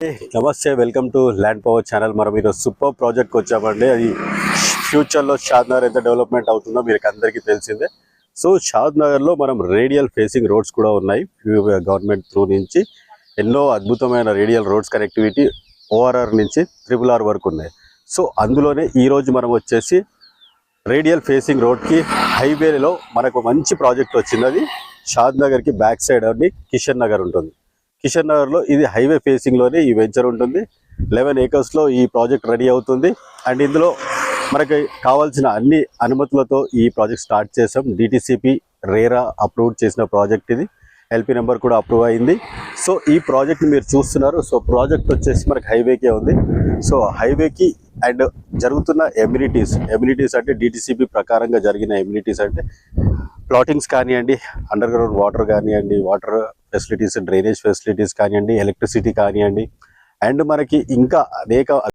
నమస్తే, welcome to land power channel. మనం ఈరోజు సూపర్ ప్రాజెక్ట్కి వచ్చామండి. అది ఫ్యూచర్లో షాద్నగర్ ఎంత డెవలప్మెంట్ అవుతుందో మీకు అందరికీ తెలిసిందే. సో షాద్నగర్లో మనం రేడియల్ ఫేసింగ్ రోడ్స్ కూడా ఉన్నాయి. గవర్నమెంట్ త్రూ నుంచి ఎన్నో అద్భుతమైన రేడియల్ రోడ్స్ కనెక్టివిటీ ఓఆర్ఆర్ నుంచి RRR వరకు ఉన్నాయి. సో అందులోనే ఈరోజు మనం వచ్చేసి రేడియల్ ఫేసింగ్ రోడ్కి హైవేలో మనకు మంచి ప్రాజెక్ట్ వచ్చింది. అది షాద్నగర్కి బ్యాక్ సైడ్ అని కిషన్ నగర్ ఉంటుంది. కిషన్ నగర్లో ఇది హైవే ఫేసింగ్లోనే ఈ వెంచర్ ఉంటుంది. 11 acresలో ఈ ప్రాజెక్ట్ రెడీ అవుతుంది. అండ్ ఇందులో మనకి కావాల్సిన అన్ని అనుమతులతో ఈ ప్రాజెక్ట్ స్టార్ట్ చేసాం. DTCP రేరా అప్రూవ్ చేసిన ప్రాజెక్ట్ ఇది. LP నెంబర్ కూడా అప్రూవ్ అయింది. సో ఈ ప్రాజెక్ట్ మీరు చూస్తున్నారు. సో ప్రాజెక్ట్ వచ్చేసి మనకి హైవేకే ఉంది. సో హైవేకి అండ్ జరుగుతున్న ఎమ్యూనిటీస్ అంటే DTCP ప్రకారంగా జరిగిన ఎమ్యూనిటీస్ అంటే ప్లాటింగ్స్ కానివ్వండి, అండర్ గ్రౌండ్ వాటర్ కానివ్వండి, వాటర్ ఫెసిలిటీస్, డ్రైనేజ్ ఫెసిలిటీస్ కానివ్వండి, ఎలక్ట్రిసిటీ కానివ్వండి, అండ్ మనకి ఇంకా అనేక